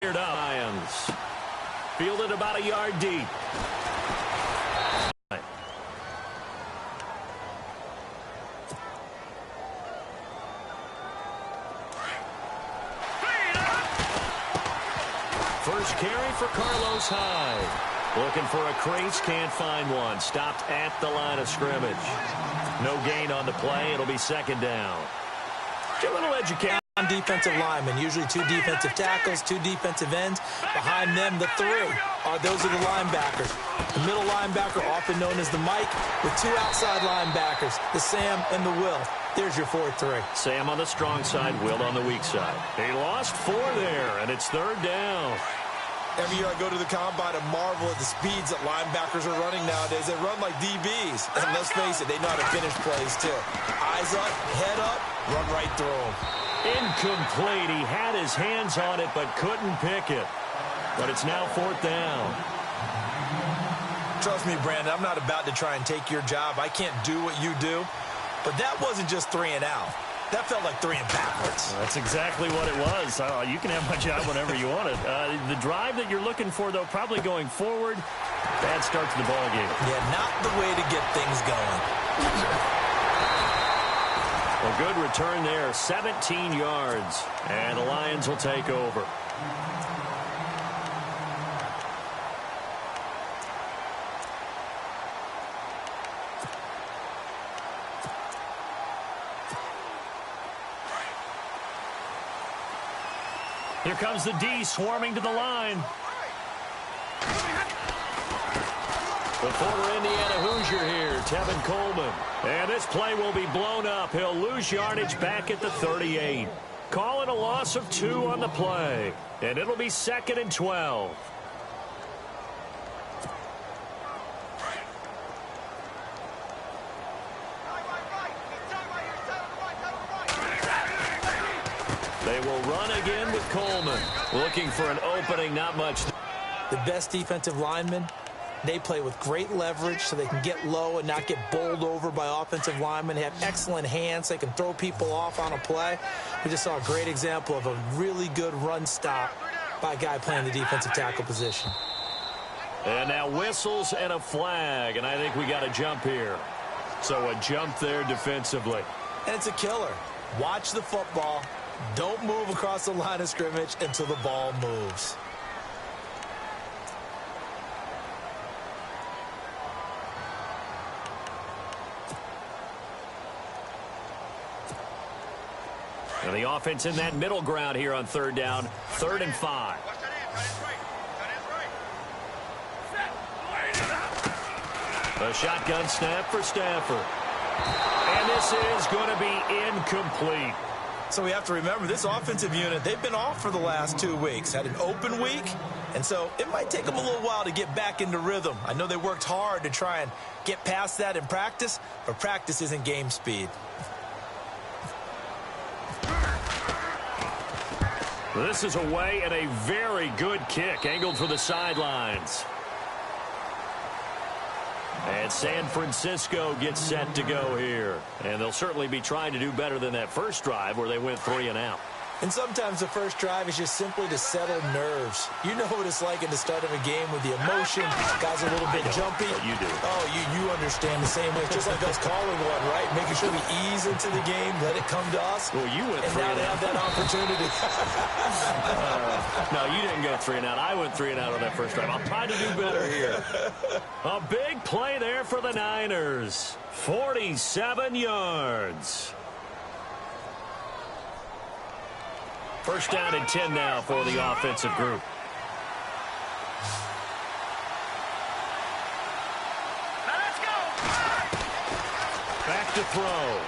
Lions fielded about a yard deep. First carry for Carlos Hyde. Looking for a crease, can't find one. Stopped at the line of scrimmage. No gain on the play. It'll be second down. Get a little education. Defensive linemen, usually 2 defensive tackles, 2 defensive ends. Behind them, the 3 those are the linebackers. The middle linebacker, often known as the Mike, with 2 outside linebackers, the Sam and the Will. There's your 4-3. Sam on the strong side, Will on the weak side. They lost 4 there, and it's third down. Every year I go to the combine and marvel at the speeds that linebackers are running nowadays. They run like DBs. And let's face it, they know how to finish plays too. Eyes up, head up, run right through them. Incomplete. He had his hands on it but couldn't pick it. But it's now 4th down. Trust me, Brandon, I'm not about to try and take your job. I can't do what you do. But that wasn't just 3 and out. That felt like 3 and backwards. That's exactly what it was. You can have my job whenever you want it. The drive that you're looking for, though, probably going forward. Bad start to the ball game. Yeah, not the way to get things going. A good return there, 17 yards. And the Lions will take over. Here comes the D swarming to the line. The former Indiana Hoosier here, Tevin Coleman. And this play will be blown up. He'll lose yardage back at the 38. Call it a loss of 2 on the play. And it'll be 2nd and 12. They will run again with Coleman. Looking for an opening, not much. The best defensive linemen, they play with great leverage so they can get low and not get bowled over by offensive linemen. They have excellent hands. They can throw people off on a play. We just saw a great example of a really good run stop by a guy playing the defensive tackle position. And now whistles and a flag, and I think we got a jump here. So a jump there defensively. And it's a killer. Watch the football. Don't move across the line of scrimmage until the ball moves. And the offense in that middle ground here on 3rd down, 3rd and 5. A shotgun snap for Stafford. And this is going to be incomplete. So we have to remember this offensive unit, they've been off for the last 2 weeks. Had an open week, and so it might take them a little while to get back into rhythm. I know they worked hard to try and get past that in practice, but practice isn't game speed. This is away and a very good kick, angled for the sidelines. And San Francisco gets set to go here. And they'll certainly be trying to do better than that first drive where they went 3 and out. And sometimes the first drive is just simply to settle nerves. You know what it's like at the start of a game with the emotion. Guys are a little bit jumpy. You do. Oh, you understand the same way. It's just like us calling one, right? Making sure we ease into the game, let it come to us. Well, you went 3 and out. And now they have that opportunity. No, you didn't go 3 and out. I went 3 and out on that first drive. I'll try to do better here. A big play there for the Niners. 47 yards. First down and 10 now for the offensive group. Let's go. Back to throw.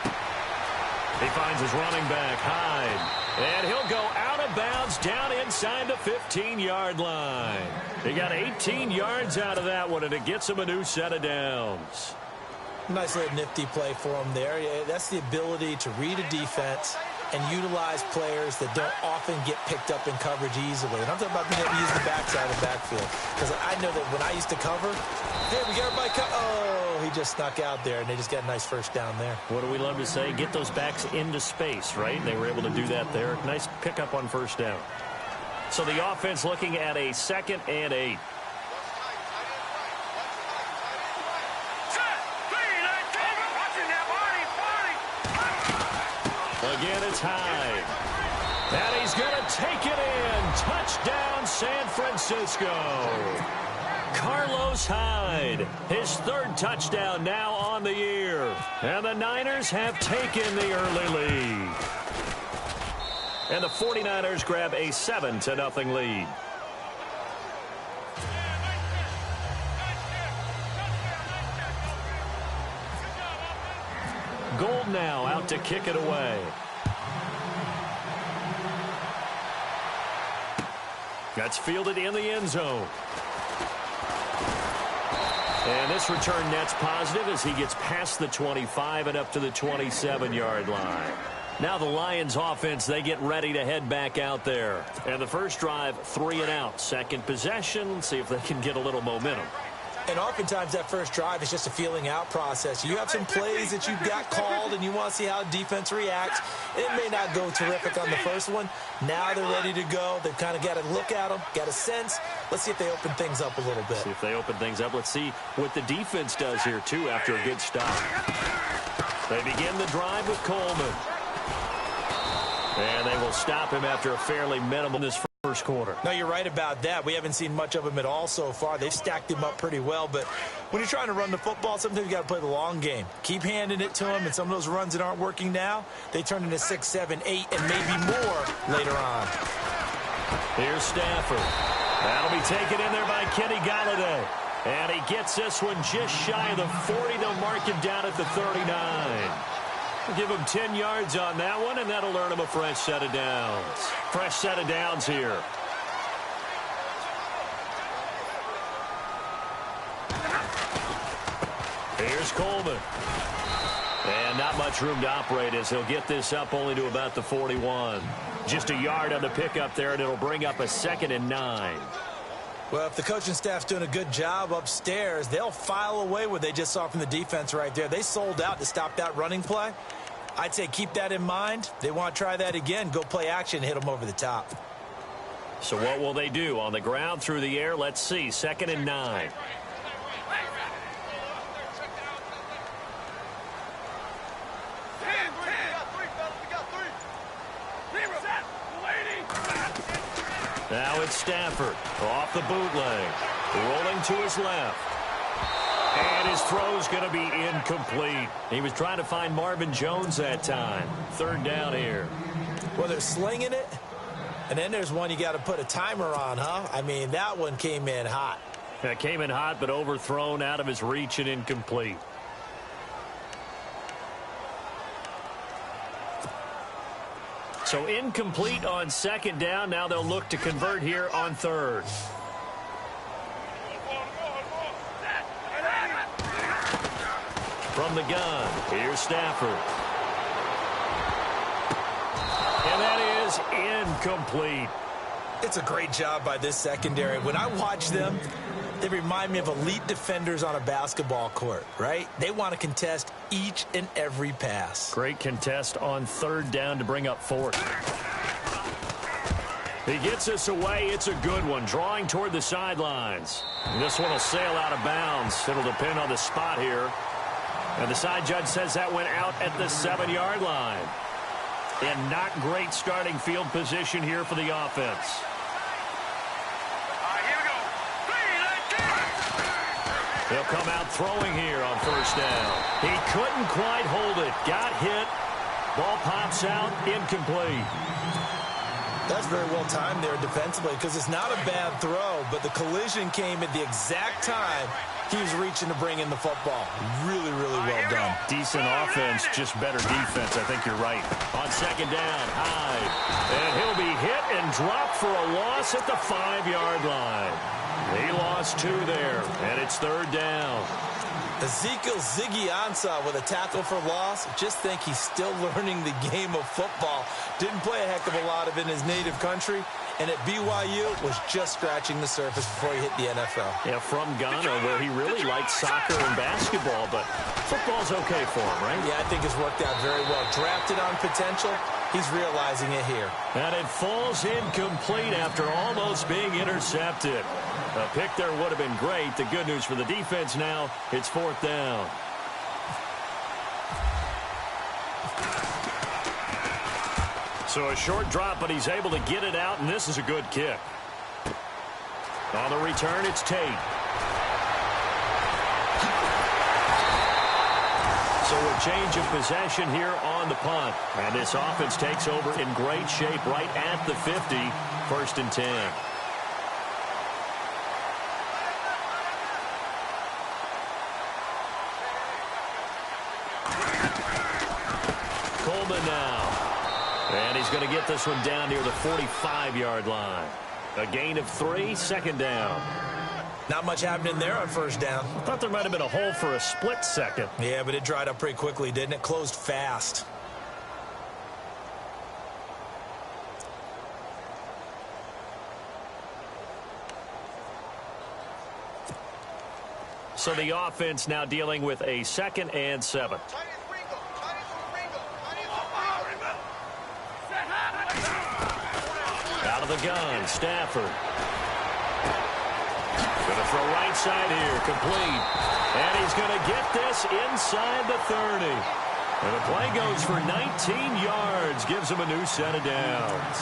He finds his running back, Hyde. And he'll go out of bounds down inside the 15-yard line. He got 18 yards out of that one, and it gets him a new set of downs. Nice little nifty play for him there. Yeah, that's the ability to read a defense and utilize players that don't often get picked up in coverage easily. And I'm talking about being able to use the backside of the backfield. Because I know that when I used to cover, hey, we got everybody oh, he just snuck out there, and they just got a nice first down there. What do we love to say? Get those backs into space, right? They were able to do that there. Nice pickup on first down. So the offense looking at a 2nd and 8. Again, it's Hyde. And he's going to take it in. Touchdown, San Francisco. Carlos Hyde, his 3rd touchdown now on the year. And the Niners have taken the early lead. And the 49ers grab a 7-0 lead. Gold now out to kick it away. That's fielded in the end zone. And this return net's positive as he gets past the 25 and up to the 27-yard line. Now the Lions offense, they get ready to head back out there. And the first drive, 3 and out. Second possession, see if they can get a little momentum. And oftentimes that first drive is just a feeling out process. You have some plays that you've got called and you want to see how defense reacts. It may not go terrific on the first one. Now they're ready to go. They've kind of got to look at them, got a sense. Let's see if they open things up a little bit. See if they open things up. Let's see what the defense does here, too, after a good stop. They begin the drive with Coleman. And they will stop him after a fairly minimal this first quarter. No, you're right about that. We haven't seen much of him at all so far. They've stacked him up pretty well, but when you're trying to run the football, sometimes you got to play the long game. Keep handing it to him, and some of those runs that aren't working now, they turn into 6, 7, 8, and maybe more later on. Here's Stafford. That'll be taken in there by Kenny Golladay. And he gets this one just shy of the 40. They'll mark him down at the 39. We'll give him 10 yards on that one, and that'll earn him a fresh set of downs. Fresh set of downs here. Here's Coleman. And not much room to operate as he'll get this up only to about the 41. Just a yard on the pickup there, and it'll bring up a 2nd and 9. Well, if the coaching staff's doing a good job upstairs, they'll file away what they just saw from the defense right there. They sold out to stop that running play. I'd say keep that in mind. They want to try that again. Go play action, hit them over the top. So what will they do? On the ground, through the air, let's see. 2nd and 9. Now it's Stafford off the bootleg, rolling to his left. And his throw's going to be incomplete. He was trying to find Marvin Jones that time. 3rd down here. Well, they're slinging it, and then there's one you got to put a timer on, huh? I mean, that one came in hot. That came in hot, but overthrown, out of his reach, and incomplete. So incomplete on 2nd down. Now they'll look to convert here on 3rd. From the gun, here's Stafford. And that is incomplete. It's a great job by this secondary. When I watch them, they remind me of elite defenders on a basketball court, right? They want to contest each and every pass. Great contest on 3rd down to bring up 4th. He gets us away. It's a good one. Drawing toward the sidelines. And this one will sail out of bounds. It'll depend on the spot here. And the side judge says that went out at the 7-yard line. And not great starting field position here for the offense. He'll come out throwing here on 1st down. He couldn't quite hold it. Got hit. Ball pops out. Incomplete. That's very well timed there defensively because it's not a bad throw, but the collision came at the exact time he was reaching to bring in the football. Really, really well done. Decent offense, just better defense. I think you're right. On 2nd down, Hyde. And he'll be hit and dropped for a loss at the 5-yard line. He lost 2 there, and it's 3rd down. Ezekiel Ziggy Ansah with a tackle for loss. Just think he's still learning the game of football. Didn't play a heck of a lot of it in his native country, and at BYU was just scratching the surface before he hit the NFL. Yeah, from Ghana, where he really likes soccer and basketball, but football's okay for him, right? Yeah, I think it's worked out very well. Drafted on potential, He's realizing it here. And it falls incomplete after almost being intercepted. A pick there would have been great. The good news for the defense now, it's 4th down. So a short drop, but he's able to get it out, and this is a good kick. On the return, it's Tate. So a change of possession here on the punt. And this offense takes over in great shape right at the 50. 1st and 10. Coleman now. And he's going to get this one down near the 45-yard line. A gain of 3, 2nd down. Not much happening there on 1st down. I thought there might have been a hole for a split second. Yeah, but it dried up pretty quickly, didn't it? Closed fast. So the offense now dealing with a 2nd and 7. Out of the gun, Stafford. Going to throw right side here, complete. And he's going to get this inside the 30. And the play goes for 19 yards, gives him a new set of downs.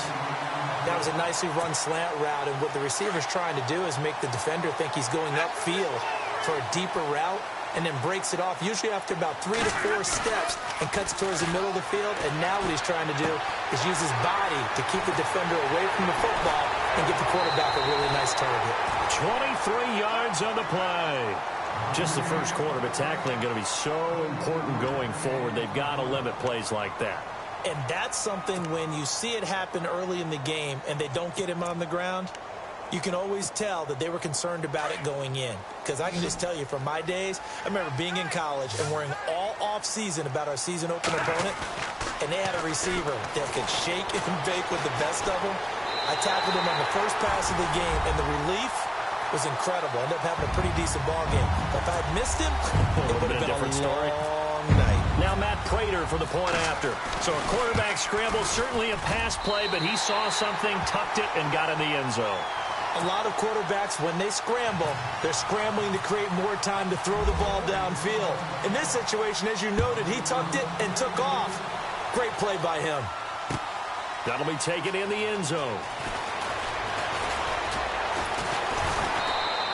That was a nicely run slant route, and what the receiver's trying to do is make the defender think he's going upfield for a deeper route, and then breaks it off, usually after about 3 to 4 steps, and cuts towards the middle of the field. And now what he's trying to do is use his body to keep the defender away from the football and get the quarterback a really nice target. 23 yards on the play. Just the first quarter, but tackling going to be so important going forward. They've got to limit plays like that. And that's something when you see it happen early in the game and they don't get him on the ground, you can always tell that they were concerned about it going in. Because I can just tell you from my days, I remember being in college and worrying all off-season about our season open opponent, and they had a receiver that could shake and bake with the best of them. I tackled him on the first pass of the game, and the relief was incredible. I ended up having a pretty decent ball game. But if I had missed him, it would have been a different story. long night. Now Matt Prater for the point after. So a quarterback scramble, certainly a pass play, but he saw something, tucked it, and got in the end zone. A lot of quarterbacks, when they scramble, they're scrambling to create more time to throw the ball downfield. In this situation, as you noted, he tucked it and took off. Great play by him. That'll be taken in the end zone.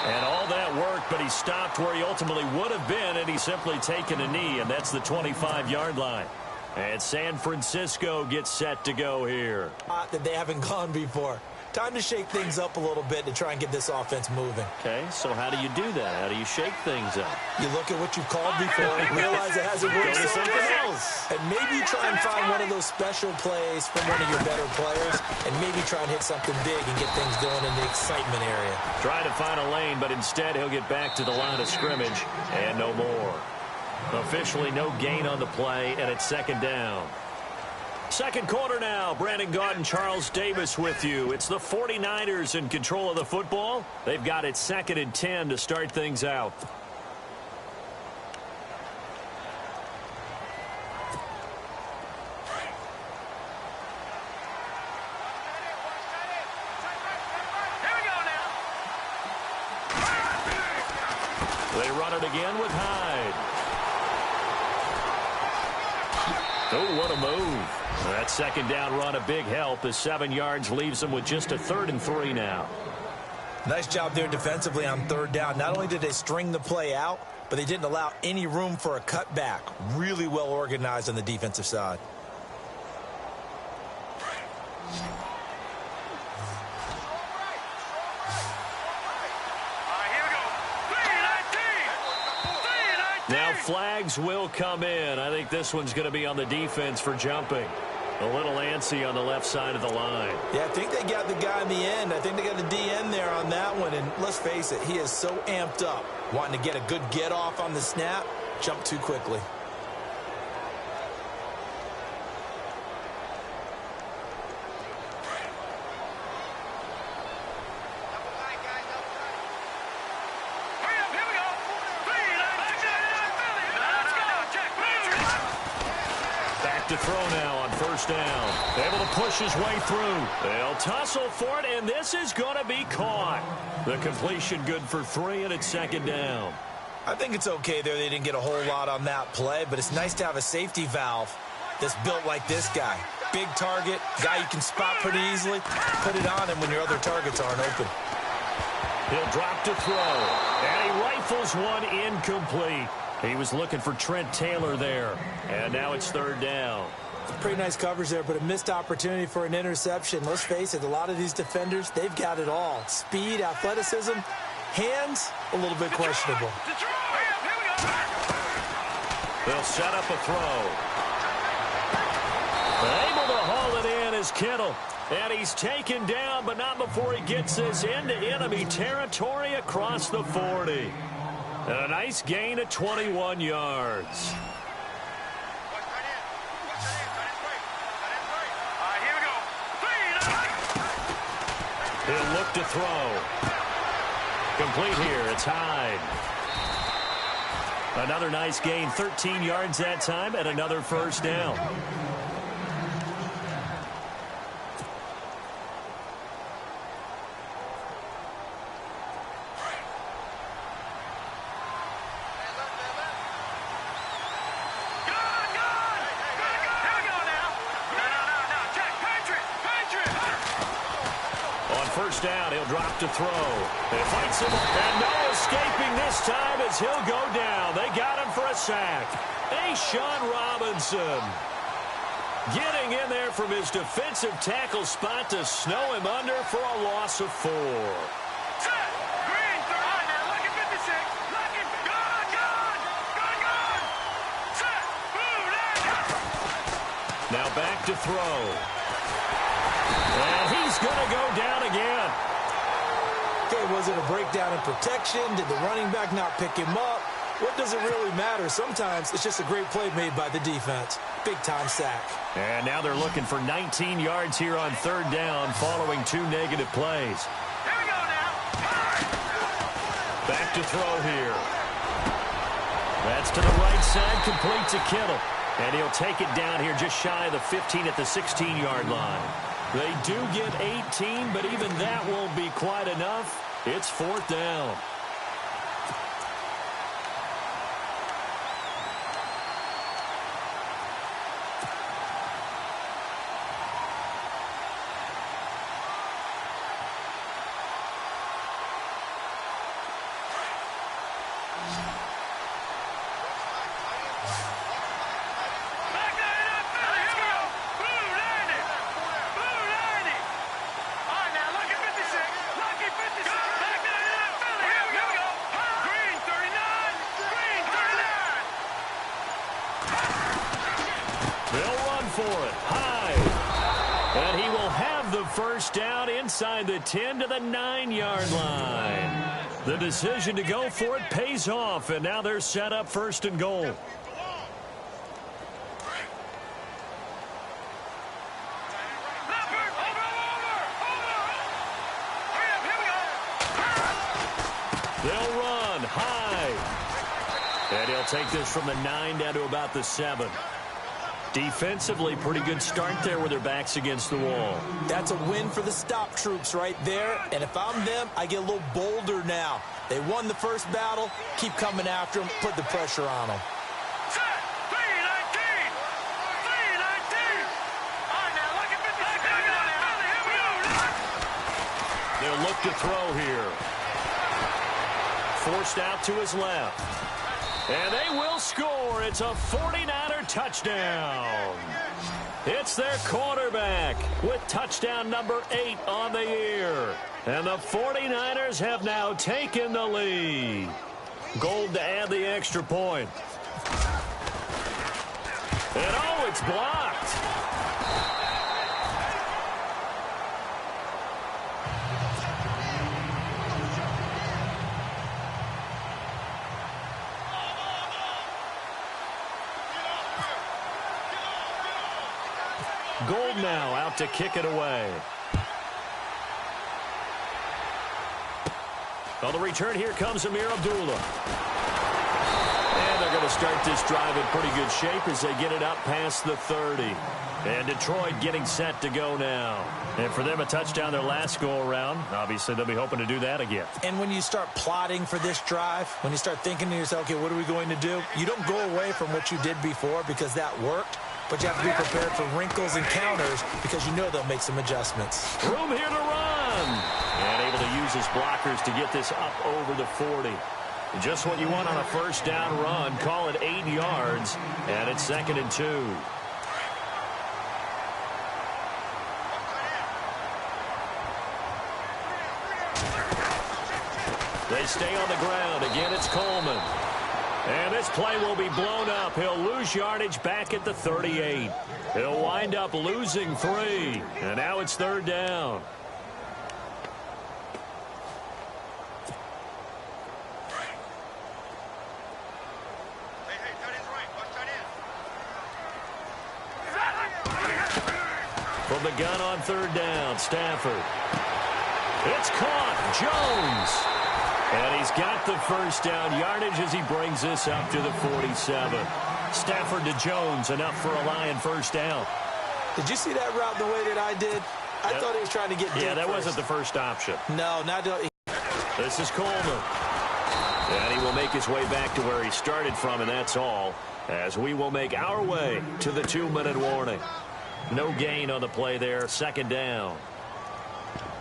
And all that worked, but he stopped where he ultimately would have been, and he's simply taken a knee, and that's the 25-yard line. And San Francisco gets set to go here. That they haven't gone before. Time to shake things up a little bit to try and get this offense moving. Okay, so how do you do that? How do you shake things up? You look at what you've called before and realize it hasn't worked something else. And maybe try and find one of those special plays from one of your better players, and maybe try and hit something big and get things going in the excitement area. Try to find a lane, but instead he'll get back to the line of scrimmage and no more. Officially no gain on the play, and it's 2nd down. Second quarter now. Brandon Gaudin, Charles Davis with you. It's the 49ers in control of the football. They've got it 2nd and 10 to start things out. Here we go now. They run it again with Hyde. Oh, what a move. That 2nd down run, a big help. The 7 yards leaves them with just a 3rd and 3 now. Nice job there defensively on 3rd down. Not only did they string the play out, but they didn't allow any room for a cutback. Really well organized on the defensive side. Now flags will come in. I think this one's going to be on the defense for jumping. A little antsy on the left side of the line. Yeah, I think they got the guy in the end. I think they got the DN there on that one. And let's face it, he is so amped up, wanting to get a good get off on the snap, jump too quickly. To throw now on first down. Able to push his way through. They'll tussle for it, and this is going to be caught. The completion good for 3, and it's second down. I think it's okay there. They didn't get a whole lot on that play, but it's nice to have a safety valve that's built like this guy. Big target, guy you can spot pretty easily. Put it on him when your other targets aren't open. He'll drop to throw, and he rifles one incomplete. He was looking for Trent Taylor there, and now it's third down. Pretty nice coverage there, but a missed opportunity for an interception. Let's face it, a lot of these defenders, they've got it all. Speed, athleticism, hands, a little bit questionable. They'll set up a throw. Able to haul it in is Kittle. And he's taken down, but not before he gets this into enemy territory across the 40. And a nice gain of 21 yards. He'll look to throw. Complete here. It's Hyde. Another nice gain, 13 yards that time, and another first down. First down, he'll drop to throw. They fights him, and no escaping this time as he'll go down. They got him for a sack. Sean Robinson getting in there from his defensive tackle spot to snow him under for a loss of 4. Now back to throw. And he's going to go down again. Okay, was it a breakdown in protection? Did the running back not pick him up? What does it really matter? Sometimes it's just a great play made by the defense. Big-time sack. And now they're looking for 19 yards here on third down following 2 negative plays. Here we go now. Back to throw here. That's to the right side, complete to Kittle. And he'll take it down here just shy of the 15 at the 16-yard line. They do get 18, but even that won't be quite enough. It's fourth down. For it. Hyde. And he will have the first down inside the 10 to the 9-yard line. The decision to go for it pays off, and now they're set up first and goal. They'll run. Hyde. And he'll take this from the 9 down to about the 7. Defensively, pretty good start there with their backs against the wall. That's a win for the stop troops right there. And if I'm them, I get a little bolder now. They won the first battle. Keep coming after them. Put the pressure on them. They'll look to throw here. Forced out to his left. And they will score. It's a 49er touchdown. It's their quarterback with touchdown number 8 on the year. And the 49ers have now taken the lead. Gold to add the extra point. And oh, it's blocked. Gold now out to kick it away. On the return, here comes Amir Abdullah. And they're going to start this drive in pretty good shape as they get it up past the 30. And Detroit getting set to go now. And for them, a touchdown their last go-around. Obviously, they'll be hoping to do that again. And when you start plotting for this drive, when you start thinking to yourself, okay, what are we going to do? You don't go away from what you did before because that worked. But you have to be prepared for wrinkles and counters because you know they'll make some adjustments. Room here to run. And able to use his blockers to get this up over the 40. Just what you want on a first down run. Call it 8 yards. And it's 2nd and 2. They stay on the ground. Again, it's Coleman. And this play will be blown up. He'll lose yardage back at the 38. He'll wind up losing 3. And now it's 3rd down. From the gun on 3rd down, Stafford. It's caught. Jones. And he's got the first down yardage as he brings this up to the 47. Stafford to Jones, enough for a Lion first down. Did you see that route the way that I did? I thought he was trying to get deep. Yeah, that wasn't the first option. No, not. This is Coleman. And he will make his way back to where he started from, and that's all, as we will make our way to the 2-minute warning. No gain on the play there, 2nd down.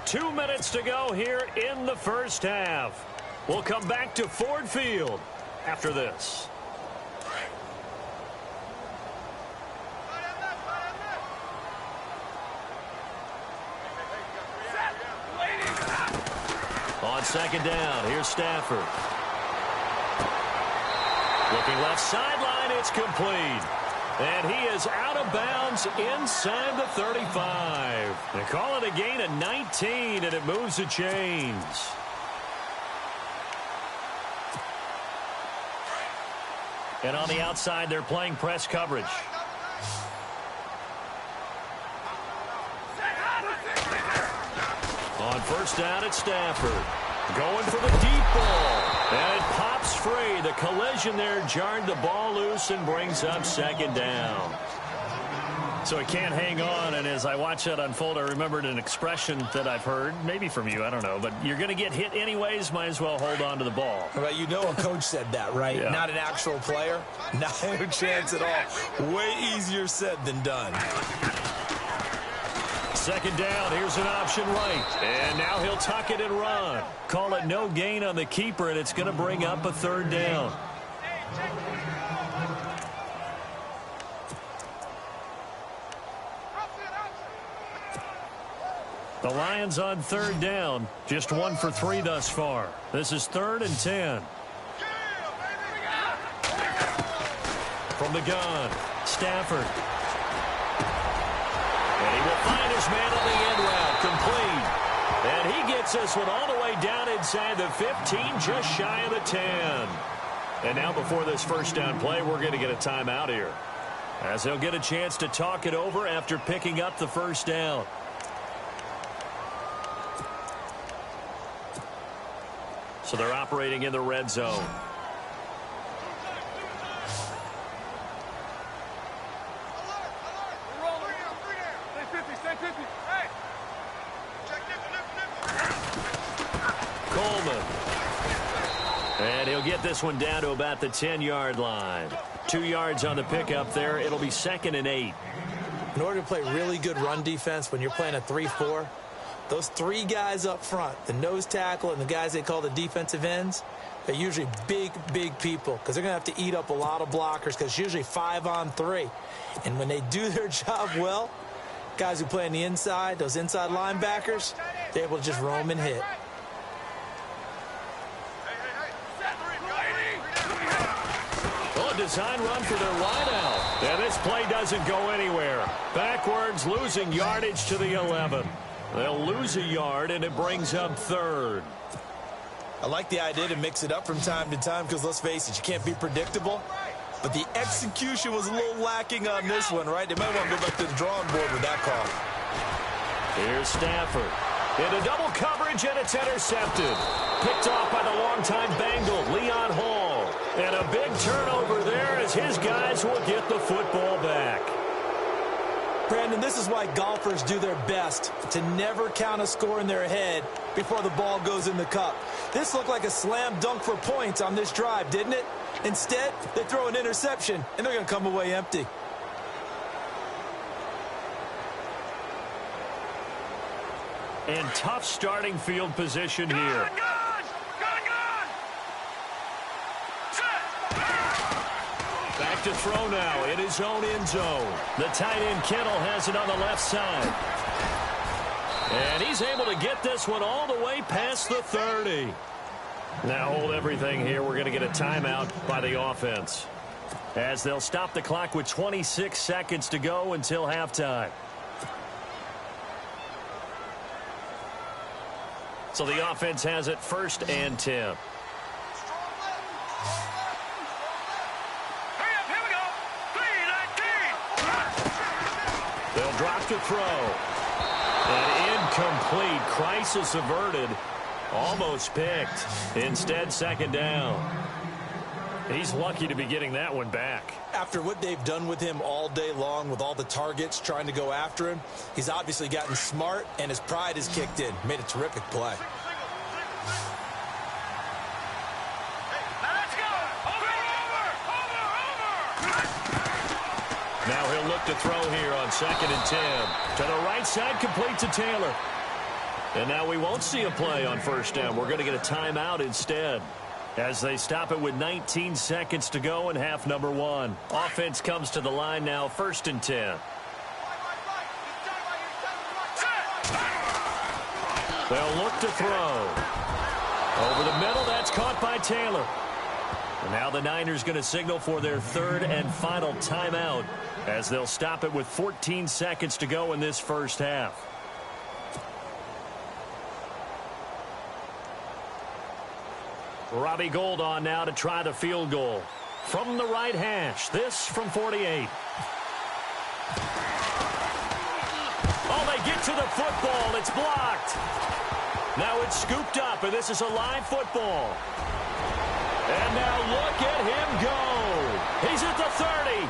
2 minutes to go here in the first half. We'll come back to Ford Field after this. On 2nd down, here's Stafford. Looking left sideline, it's complete. And he is out of bounds inside the 35. They call it a gain of 19, and it moves the chains. And on the outside, they're playing press coverage. On first down, it's Stafford. Going for the deep ball. And it pops free. The collision there jarred the ball loose and brings up 2nd down. So it can't hang on, and as I watch that unfold, I remembered an expression that I've heard, maybe from you, I don't know, but you're going to get hit anyways, might as well hold on to the ball. Right, you know a coach said that, right? Yeah. Not an actual player. Not a chance at all. Way easier said than done. 2nd down, here's an option right, and now he'll tuck it and run. Call it no gain on the keeper, and it's going to bring up a 3rd down. The Lions on 3rd down, just 1 for 3 thus far. This is 3rd and 10. From the gun, Stafford. And he will find his man on the end route, complete. And he gets this one all the way down inside the 15, just shy of the 10. And now before this first down play, we're going to get a timeout here, as they'll get a chance to talk it over after picking up the first down. So they're operating in the red zone. Coleman. And he'll get this one down to about the 10-yard line. 2 yards on the pickup there. It'll be 2nd and 8. In order to play really good run defense when you're playing a 3-4, those 3 guys up front, the nose tackle and the guys they call the defensive ends, they're usually big, big people because they're going to have to eat up a lot of blockers because it's usually 5-on-3. And when they do their job well, guys who play on the inside, those inside linebackers, they're able to just roam and hit. Well, a design run for their wideout. And this play doesn't go anywhere. Backwards, losing yardage to the 11. They'll lose a yard, and it brings up 3rd. I like the idea to mix it up from time to time because, let's face it, you can't be predictable. But the execution was a little lacking on this one, right? They might want to go back to the drawing board with that call. Here's Stafford. Into double coverage, and it's intercepted. Picked off by the longtime Bengal, Leon Hall. And a big turnover there as his guys will get the football back. Brandon, this is why golfers do their best to never count a score in their head before the ball goes in the cup. This looked like a slam dunk for points on this drive, didn't it? Instead, they throw an interception, and they're going to come away empty. And tough starting field position here. Back to throw now in his own end zone. The tight end Kittle has it on the left side. And he's able to get this one all the way past the 30. Now hold everything here. We're going to get a timeout by the offense, as they'll stop the clock with 26 seconds to go until halftime. So the offense has it 1st and 10. They'll drop to throw. An incomplete. Crisis averted. Almost picked. Instead, 2nd down. He's lucky to be getting that one back. After what they've done with him all day long with all the targets trying to go after him, he's obviously gotten smart and his pride has kicked in. Made a terrific play. Now he'll look to throw here on 2nd and 10. To the right side, complete to Taylor. And now we won't see a play on 1st down. We're going to get a timeout instead, as they stop it with 19 seconds to go in half number 1. Offense comes to the line now, 1st and 10. They'll look to throw. Over the middle, that's caught by Taylor. And now the Niners going to signal for their 3rd and final timeout, as they'll stop it with 14 seconds to go in this first half. Robbie Gould on now to try the field goal. From the right hash, this from 48. Oh, they get to the football. It's blocked. Now it's scooped up, and this is a live football. And now look at him go. He's at the 30.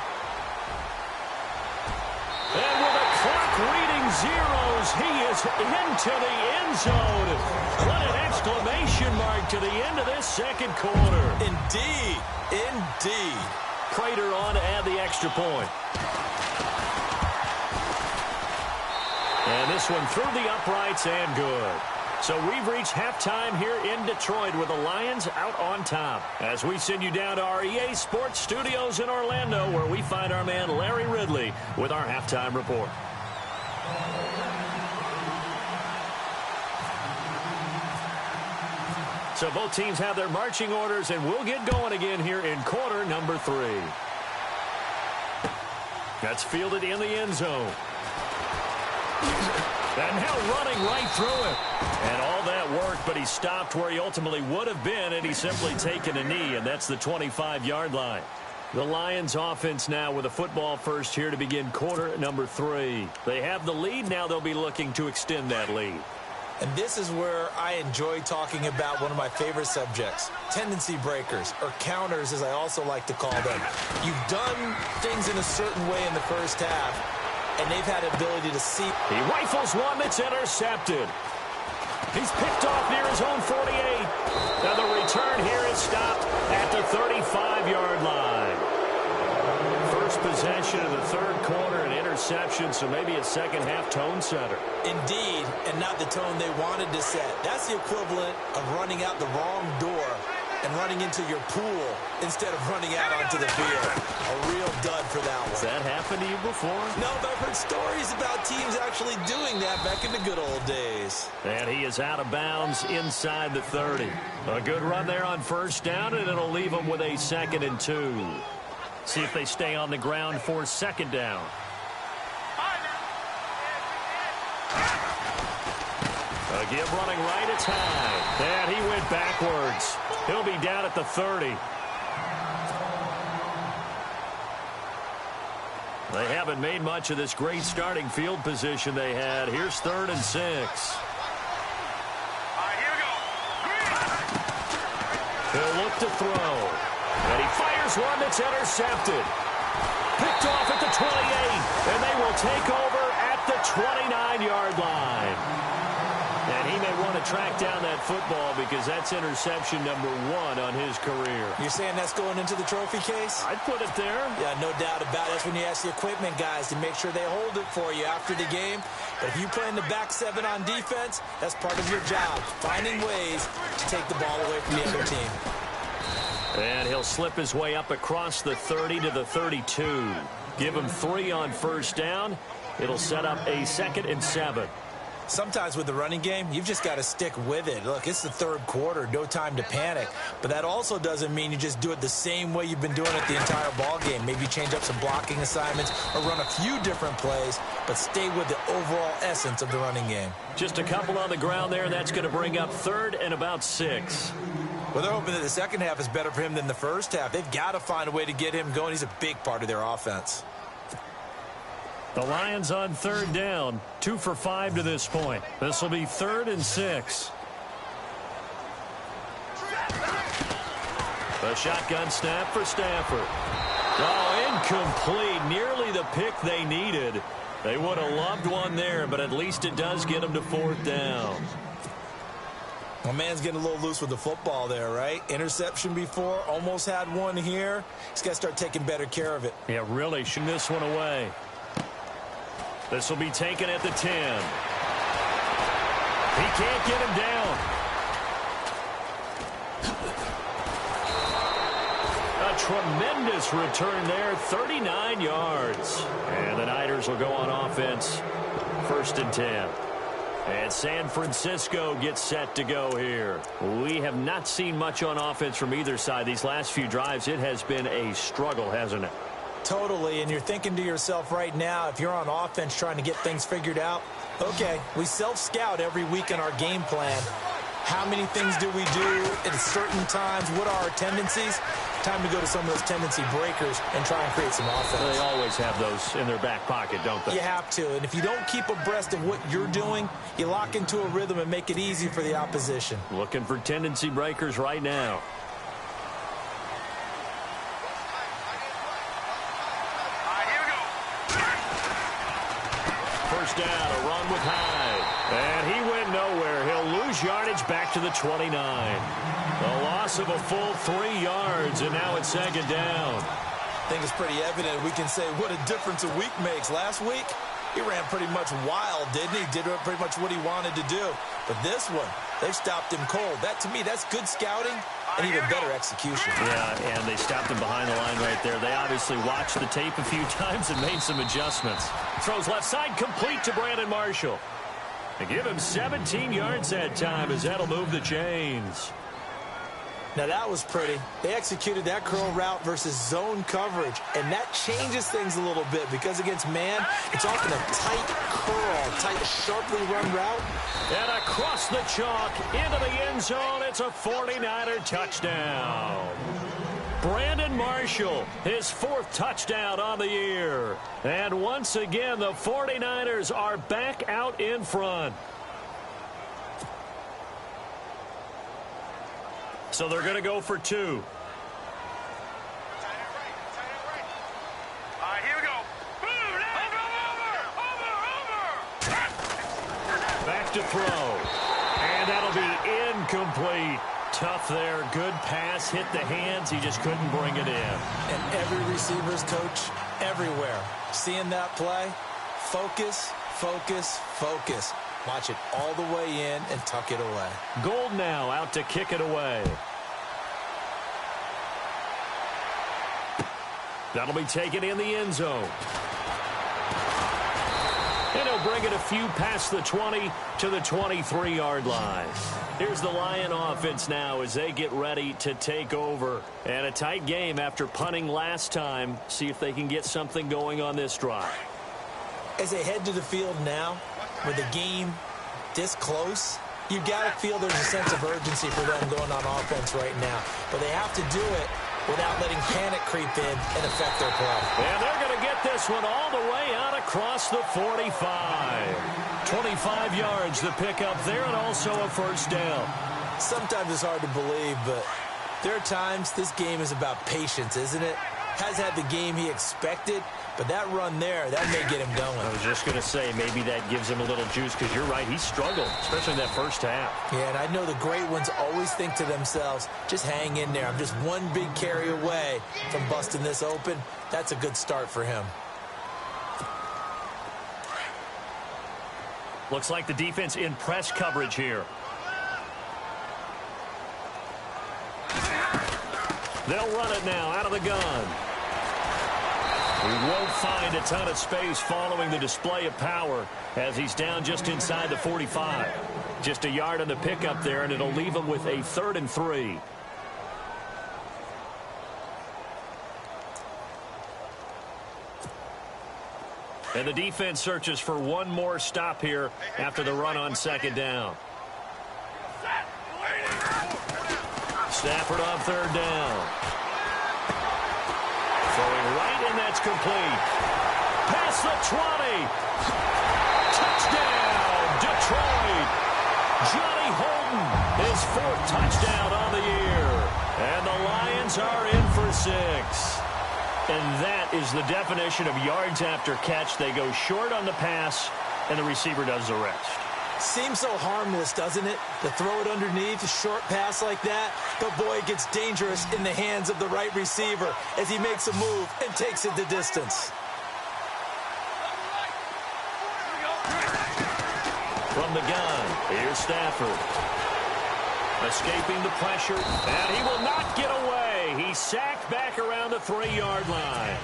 And with the clock reading zeros, he is into the end zone. What an exclamation mark to the end of this 2nd quarter. Indeed. Indeed. Prater on to add the extra point. And this one through the uprights and good. So we've reached halftime here in Detroit with the Lions out on top, as we send you down to our EA Sports Studios in Orlando, where we find our man Larry Ridley with our halftime report. So both teams have their marching orders, and we'll get going again here in quarter number 3. That's fielded in the end zone. And now running right through it. And all that worked, but he stopped where he ultimately would have been, and he's simply taken a knee, and that's the 25-yard line. The Lions offense now with a football first here to begin quarter number 3. They have the lead. Now they'll be looking to extend that lead. And this is where I enjoy talking about one of my favorite subjects, tendency breakers, or counters as I also like to call them. You've done things in a certain way in the first half, and they've had ability to see. He rifles one that's intercepted. He's picked off near his own 48. Now the return here is stopped at the 35-yard line. First possession of the 3rd quarter, an interception, so maybe a second-half tone setter. Indeed, and not the tone they wanted to set. That's the equivalent of running out the wrong door and running into your pool instead of running out onto the field. A real dud for that one. Has that happened to you before? No, but I've heard stories about teams actually doing that back in the good old days. And he is out of bounds inside the 30. A good run there on 1st down, and it'll leave them with a 2nd and 2. See if they stay on the ground for 2nd down. A give running right, it's high. And he went backwards. He'll be down at the 30. They haven't made much of this great starting field position they had. Here's 3rd and 6. All right, here we go. He'll look to throw. And he fires one that's intercepted. Picked off at the 28, and they will take over at the 29-yard line. And he may want to track down that football because that's interception number 1 on his career. You're saying that's going into the trophy case? I'd put it there. Yeah, no doubt about it. That's when you ask the equipment guys to make sure they hold it for you after the game. But if you play in the back 7 on defense, that's part of your job, finding ways to take the ball away from the other team. And he'll slip his way up across the 30 to the 32. Give him 3 on first down. It'll set up a 2nd and 7. Sometimes with the running game, you've just got to stick with it. Look, it's the 3rd quarter, no time to panic. But that also doesn't mean you just do it the same way you've been doing it the entire ball game. Maybe change up some blocking assignments or run a few different plays, but stay with the overall essence of the running game. Just a couple on the ground there. That's going to bring up 3rd and about 6. Well, they're hoping that the second half is better for him than the first half. They've got to find a way to get him going. He's a big part of their offense. The Lions on 3rd down, 2 for 5 to this point. This will be 3rd and 6. The shotgun snap for Stafford. Oh, incomplete. Nearly the pick they needed. They would have loved one there, but at least it does get them to 4th down. Well, man's getting a little loose with the football there, right? Interception before, almost had one here. He's got to start taking better care of it. Yeah, really shooting this one away. This will be taken at the 10. He can't get him down. A tremendous return there, 39 yards. And the Niners will go on offense, 1st and 10. And San Francisco gets set to go here. We have not seen much on offense from either side. These last few drives, it has been a struggle, hasn't it? Totally, and you're thinking to yourself right now, if you're on offense trying to get things figured out, okay, we self-scout every week in our game plan. How many things do we do at certain times? What are our tendencies? Time to go to some of those tendency breakers and try and create some offense. They always have those in their back pocket, don't they? You have to, and if you don't keep abreast of what you're doing, you lock into a rhythm and make it easy for the opposition. Looking for tendency breakers right now. First down, a run with Hyde. And he went nowhere. He'll lose yardage back to the 29. A loss of a full 3 yards, and now it's 2nd down. I think it's pretty evident. We can say what a difference a week makes. Last week, he ran pretty much wild, didn't he? Did pretty much what he wanted to do. But this one, they've stopped him cold. That, to me, that's good scouting and even better execution. Yeah, and they stopped him behind the line right there. They obviously watched the tape a few times and made some adjustments. Throws left side complete to Brandon Marshall. They give him 17 yards that time as that'll move the chains. Now, that was pretty. They executed that curl route versus zone coverage, and that changes things a little bit because against man, it's often a tight curl, tight, sharply run route. And across the chalk into the end zone, it's a 49er touchdown. Brandon Marshall, his 4th touchdown on the year. And once again, the 49ers are back out in front. So they're going to go for 2. All right, here we go. Boom, over. Back to throw. And that'll be incomplete. Tough there. Good pass. Hit the hands. He just couldn't bring it in. And every receiver's coach everywhere. Seeing that play, focus, focus, focus. Watch it all the way in and tuck it away. Gold now out to kick it away. That'll be taken in the end zone. And he'll bring it a few past the 20 to the 23-yard line. Here's the Lion offense now as they get ready to take over. And a tight game after punting last time. See if they can get something going on this drive. As they head to the field now, with the game this close, you've got to feel there's a sense of urgency for them going on offense right now. But they have to do it without letting panic creep in and affect their play. And they're going to get this one all the way out across the 45. 25 yards the pickup there and also a first down. Sometimes it's hard to believe, but There are times this game is about patience, isn't it? Has had the game he expected, but that run there, that may get him going. I was just going to say, maybe that gives him a little juice, because you're right, he struggled, especially in that first half. Yeah, and I know the great ones always think to themselves, just hang in there. I'm just one big carry away from busting this open. That's a good start for him. Looks like the defense in press coverage here. They'll run it now out of the gun. He won't find a ton of space following the display of power as he's down just inside the 45. Just a yard on the pickup there, and it'll leave him with a 3rd and 3. And the defense searches for one more stop here after the run on 2nd down. Stafford on 3rd down. Throwing right, and that's complete. Past the 20. Touchdown, Detroit. Johnny Holden, his 4th touchdown on the year. And the Lions are in for 6. And that is the definition of yards after catch. They go short on the pass, and the receiver does the rest. Seems so harmless, doesn't it? To throw it underneath, a short pass like that. But, boy, it gets dangerous in the hands of the right receiver as he makes a move and takes it the distance. From the gun, here's Stafford. Escaping the pressure, and he will not get away. He's sacked back around the 3-yard line.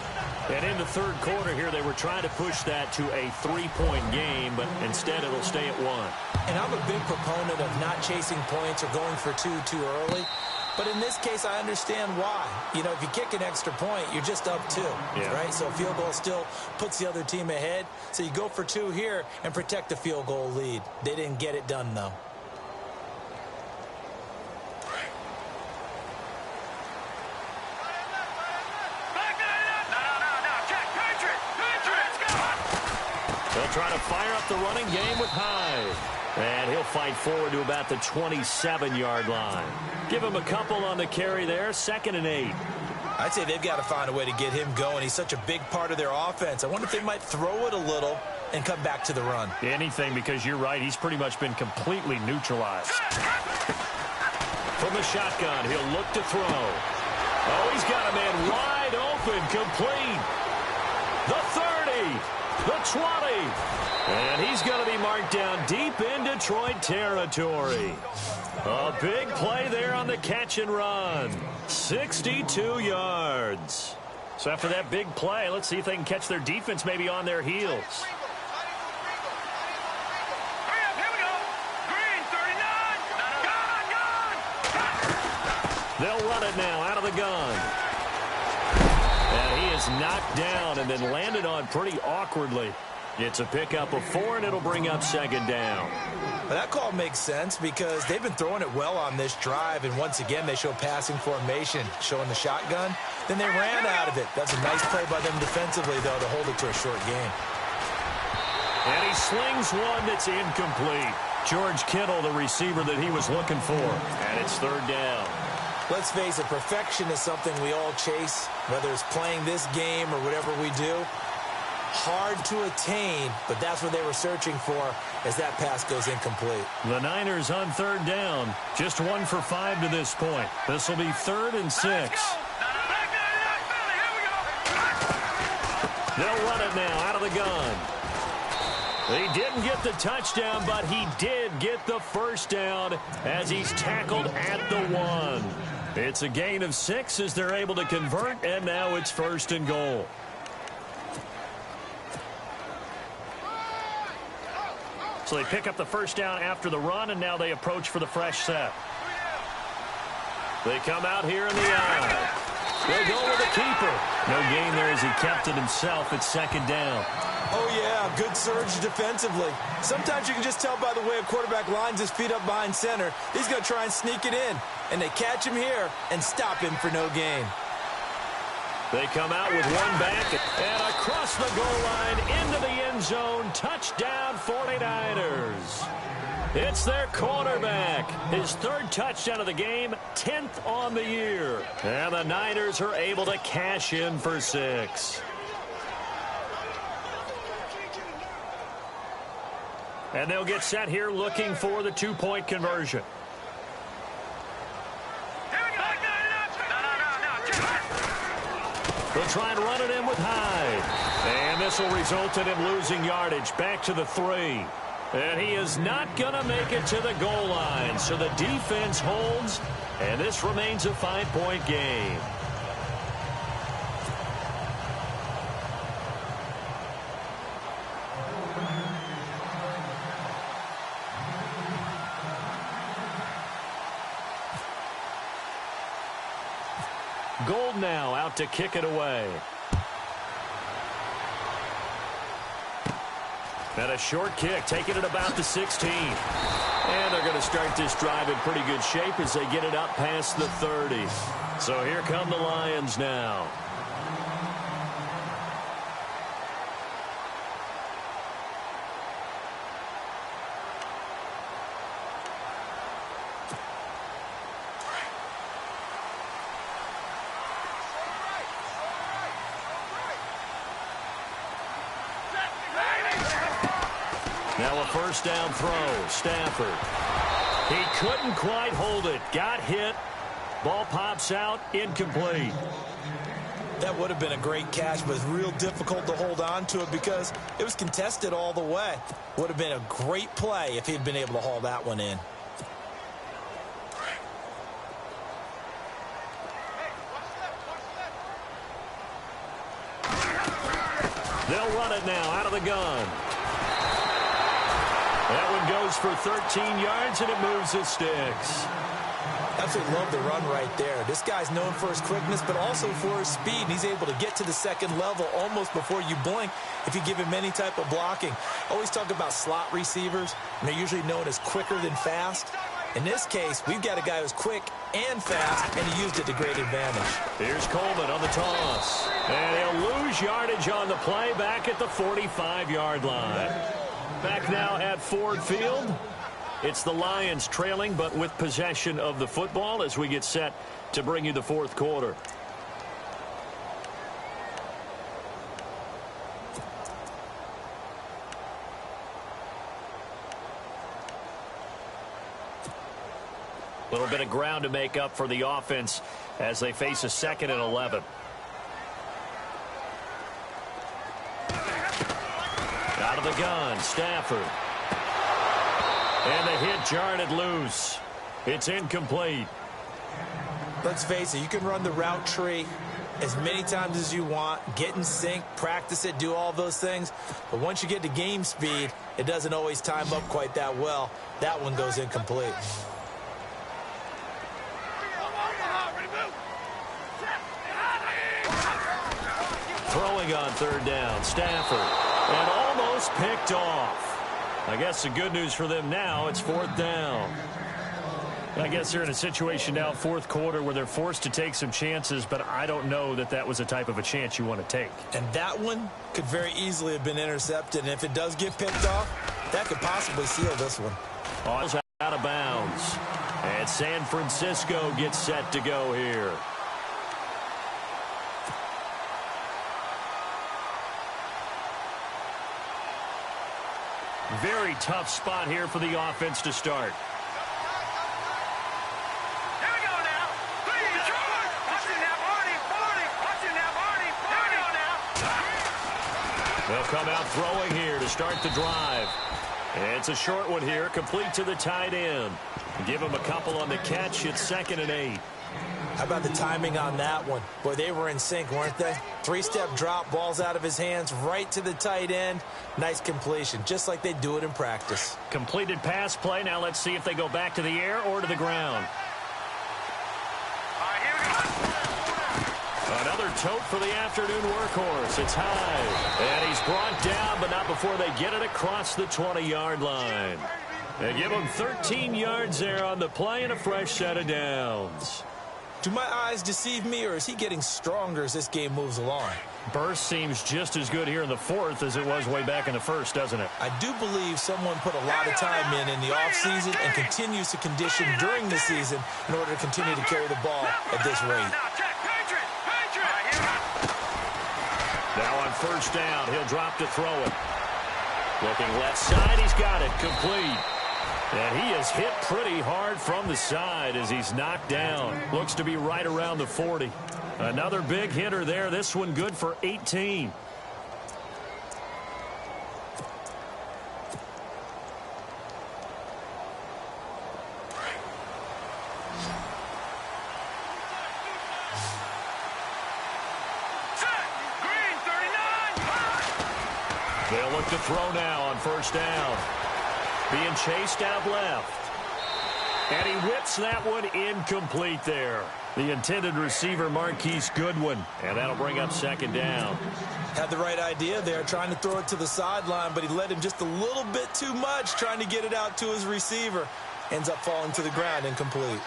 And in the 3rd quarter here, they were trying to push that to a 3-point game, but instead it'll stay at 1. And I'm a big proponent of not chasing points or going for 2 too early. But in this case, I understand why. You know, if you kick an extra point, you're just up 2, right? So a field goal still puts the other team ahead. So you go for 2 here and protect the field goal lead. They didn't get it done, though. They'll try to fire up the running game with Hyde. And he'll fight forward to about the 27-yard line. Give him a couple on the carry there, 2nd and 8. I'd say they've got to find a way to get him going. He's such a big part of their offense. I wonder if they might throw it a little and come back to the run. Anything, because you're right, he's pretty much been completely neutralized. From the shotgun, he'll look to throw. Oh, he's got a man wide open, complete. The 30. The 20. And he's going to be marked down deep in Detroit territory. A big play there on the catch and run. 62 yards. So after that big play, let's see if they can catch their defense maybe on their heels. They'll run it now out of the gun. And he is knocked down and then landed on pretty awkwardly. It's a pickup of 4, and it'll bring up 2nd down. Well, that call makes sense because they've been throwing it well on this drive, and once again they show passing formation, showing the shotgun. Then they ran out of it. That's a nice play by them defensively, though, to hold it to a short game. And he slings one that's incomplete. George Kittle, the receiver that he was looking for. And it's 3rd down. Let's face it, perfection is something we all chase, whether it's playing this game or whatever we do. Hard to attain, but that's what they were searching for as that pass goes incomplete. The Niners on 3rd down. Just 1 for 5 to this point. This will be 3rd and 6. They'll run it now out of the gun. He didn't get the touchdown, but he did get the 1st down as he's tackled at the 1. It's a gain of 6 as they're able to convert, and now it's 1st and goal. So they pick up the 1st down after the run, and now they approach for the fresh set. They come out here in the eye. They'll go with the keeper. No gain there as he kept it himself. It's 2nd down. Oh, yeah, good surge defensively. Sometimes you can just tell by the way a quarterback lines his feet up behind center. He's going to try and sneak it in. And they catch him here and stop him for no gain. They come out with one back and across the goal line into the end zone. Touchdown 49ers. It's their quarterback. His third touchdown of the game, 10th on the year. And the Niners are able to cash in for 6. And they'll get set here looking for the 2-point conversion. They'll try and run it in with Hyde. And this will result in him losing yardage back to the 3. And he is not going to make it to the goal line. So the defense holds, and this remains a 5-point game. Gold now out to kick it away. And a short kick, taking it about the 16. And they're going to start this drive in pretty good shape as they get it up past the 30. So here come the Lions now. Now a first down throw. Stafford. He couldn't quite hold it. Got hit. Ball pops out. Incomplete. That would have been a great catch, but it's real difficult to hold on to it because it was contested all the way. Would have been a great play if he'd been able to haul that one in. They'll run it now out of the gun. That one goes for 13 yards, and it moves the sticks. Absolutely love the run right there. This guy's known for his quickness, but also for his speed. He's able to get to the second level almost before you blink if you give him any type of blocking. Always talk about slot receivers, and they're usually known as quicker than fast. In this case, we've got a guy who's quick and fast, and he used it to great advantage. Here's Coleman on the toss. And he'll lose yardage on the play back at the 45-yard line. Back now at Ford Field. It's the Lions trailing, but with possession of the football as we get set to bring you the fourth quarter. A little bit of ground to make up for the offense as they face a 2nd and 11. Out of the gun, Stafford. And the hit jarred it loose. It's incomplete. Let's face it, you can run the route tree as many times as you want, get in sync, practice it, do all those things. But once you get to game speed, it doesn't always time up quite that well. That one goes incomplete. Throwing on 3rd down, Stafford. And almost picked off. I guess the good news for them now, it's 4th down. I guess they're in a situation now, 4th quarter, where they're forced to take some chances, but I don't know that that was a type of a chance you want to take. And that one could very easily have been intercepted, and if it does get picked off, that could possibly seal this one. Out of bounds. And San Francisco gets set to go here. Very tough spot here for the offense to start. Here we go now. Watching now, Watching now. They'll come out throwing here to start the drive. And it's a short one here, complete to the tight end. Give him a couple on the catch. It's 2nd and 8. How about the timing on that one? Boy, they were in sync, weren't they? 3-step drop, balls out of his hands, right to the tight end. Nice completion, just like they do it in practice. Completed pass play. Now let's see if they go back to the air or to the ground. All right, here we go. Another tote for the afternoon workhorse. It's high. And he's brought down, but not before they get it across the 20-yard line. They give him 13 yards there on the play and a fresh set of downs. Do my eyes deceive me, or is he getting stronger as this game moves along? Burst seems just as good here in the fourth as it was way back in the first, doesn't it? I do believe someone put a lot of time in the offseason and continues to condition during the season in order to continue to carry the ball at this rate. Now on first down, he'll drop to throw it. Looking left side, he's got it, complete. And he is hit pretty hard from the side as he's knocked down. Looks to be right around the 40. Another big hitter there. This one good for 18. They'll look to throw now on first down. Being chased out left. And he whips that one incomplete there. The intended receiver, Marquise Goodwin. And that'll bring up second down. Had the right idea there, trying to throw it to the sideline, but he led him just a little bit too much, trying to get it out to his receiver. Ends up falling to the ground incomplete.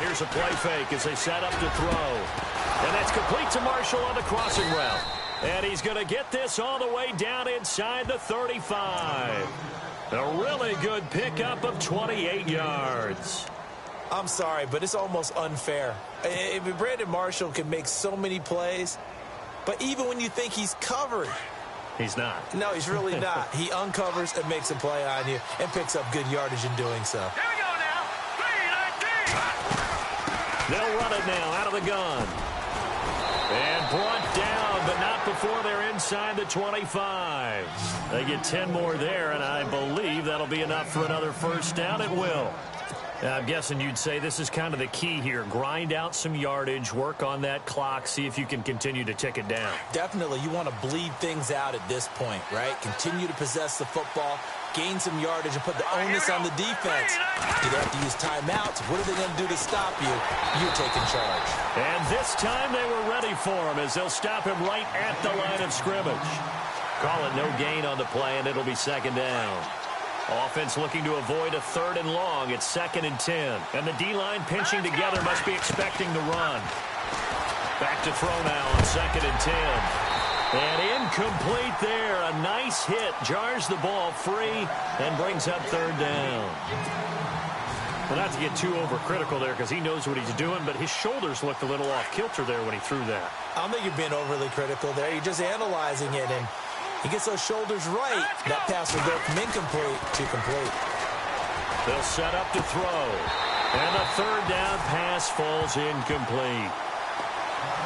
Here's a play fake as they set up to throw. And that's complete to Marshall on the crossing route. And he's going to get this all the way down inside the 35. A really good pickup of 28 yards. I'm sorry, but it's almost unfair. Brandon Marshall can make so many plays, but even when you think he's covered, he's not. No, he's really not. He uncovers and makes a play on you and picks up good yardage in doing so. Here we go now. 3-19. They'll run it now out of the gun. And brought down, but not before they're inside the 25. They get 10 more there, and I believe that'll be enough for another first down. It will. I'm guessing you'd say this is kind of the key here. Grind out some yardage, work on that clock, see if you can continue to tick it down. Definitely. You want to bleed things out at this point, right? Continue to possess the football, gain some yardage, and put the onus on the defense. Do they have to use timeouts? What are they going to do to stop you? You're taking charge. And this time they were ready for him as they'll stop him right at the line of scrimmage. Call it no gain on the play, and it'll be second down. Offense looking to avoid a third and long. It's 2nd and 10. And the D-line pinching together, must be expecting the run. Back to throw now on 2nd and 10. And incomplete there. A nice hit. Jars the ball free and brings up third down. Well, not to get too overcritical there because he knows what he's doing, but his shoulders looked a little off kilter there when he threw that. I don't think you're being overly critical there. You're just analyzing it, and he gets those shoulders right. That pass will go from incomplete to complete. They'll set up to throw. And the third down pass falls incomplete.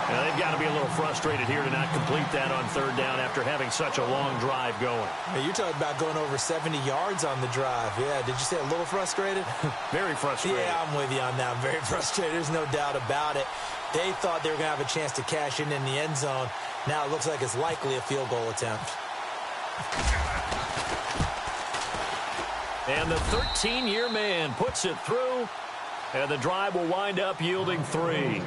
Now, they've got to be a little frustrated here to not complete that on third down after having such a long drive going. Hey, you're talking about going over 70 yards on the drive. Yeah, did you say a little frustrated? Very frustrated. Yeah, I'm with you on that. I'm very frustrated. There's no doubt about it. They thought they were going to have a chance to cash in the end zone. Now it looks like it's likely a field goal attempt. And the 13-year man puts it through, and the drive will wind up yielding 3.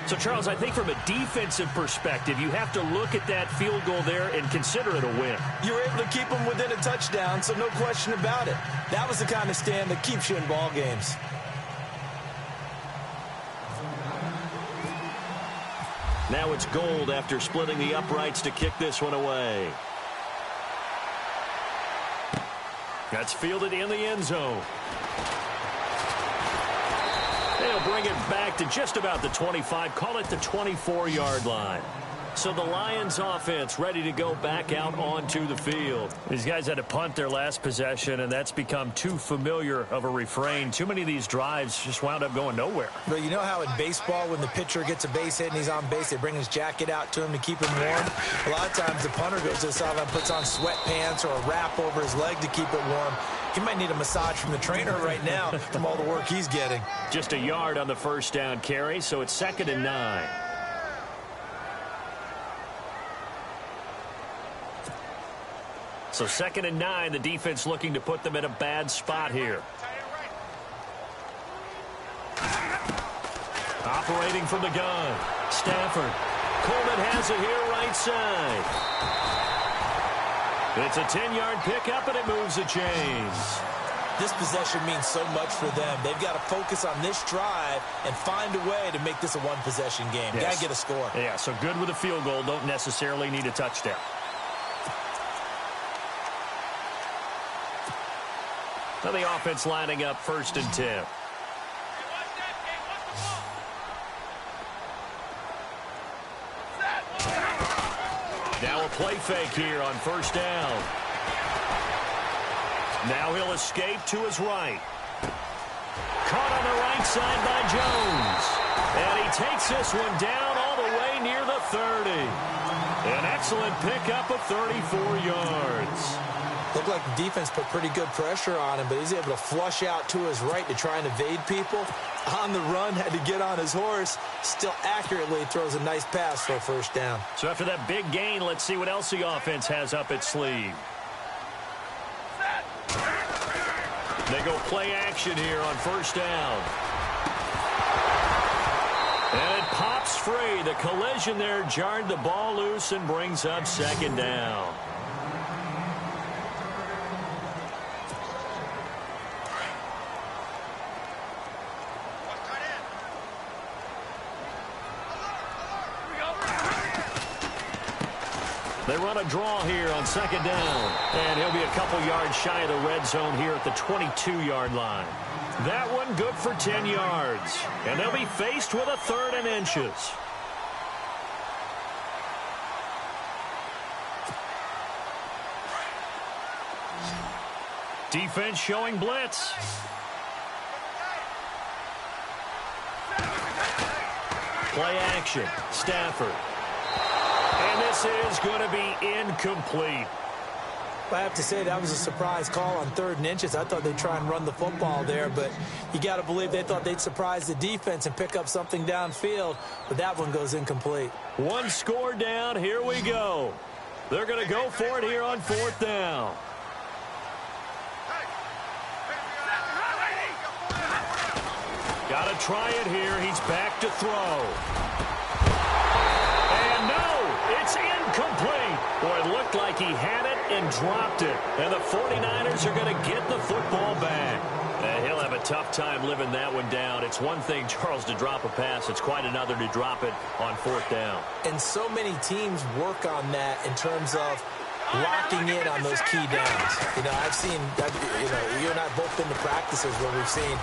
So, Charles, I think from a defensive perspective, you have to look at that field goal there and consider it a win. You were able to keep them within a touchdown, so no question about it. That was the kind of stand that keeps you in ball games. Now it's Gold after splitting the uprights to kick this one away. That's fielded in the end zone. They'll bring it back to just about the 25. Call it the 24-yard line. So the Lions offense ready to go back out onto the field. These guys had to punt their last possession, and that's become too familiar of a refrain. Too many of these drives just wound up going nowhere. But you know how in baseball, when the pitcher gets a base hit and he's on base, they bring his jacket out to him to keep him warm? A lot of times the punter goes to the sideline, puts on sweatpants or a wrap over his leg to keep it warm. He might need a massage from the trainer right now from all the work he's getting. Just a yard on the first down carry, so it's 2nd and 9. So 2nd and 9, the defense looking to put them in a bad spot here. Operating from the gun, Stafford Coleman has it here right side. It's a 10-yard pickup, and it moves the chains. This possession means so much for them. They've got to focus on this drive and find a way to make this a one-possession game. Yes. Got to get a score. Yeah, so good with a field goal. Don't necessarily need a touchdown. Now the offense lining up 1st and 10. Now a play fake here on 1st down. Now he'll escape to his right. Caught on the right side by Jones. And he takes this one down all the way near the 30. An excellent pickup of 34 yards. Looked like the defense put pretty good pressure on him, but he's able to flush out to his right to try and evade people. On the run, had to get on his horse. Still accurately throws a nice pass for a 1st down. So after that big gain, let's see what else the offense has up its sleeve. They go play action here on 1st down. And it pops free. The collision there jarred the ball loose and brings up 2nd down. They run a draw here on 2nd down. And he'll be a couple yards shy of the red zone here at the 22-yard line. That one good for 10 yards. And they'll be faced with a 3rd and inches. Defense showing blitz. Play action. Stafford. And this is going to be incomplete. I have to say that was a surprise call on 3rd and inches. I thought they'd try and run the football there, but you got to believe they thought they'd surprise the defense and pick up something downfield, but that one goes incomplete. One score down. Here we go. They're going to go for it here on 4th down. Got to try it here. He's back to throw. And no, it's incomplete. Boy, it looked like he had it and dropped it. And the 49ers are going to get the football back. And he'll have a tough time living that one down. It's one thing, Charles, to drop a pass. It's quite another to drop it on 4th down. And so many teams work on that in terms of locking in on those key downs. You know, I've seen, you and I have both been to practices where we've seen,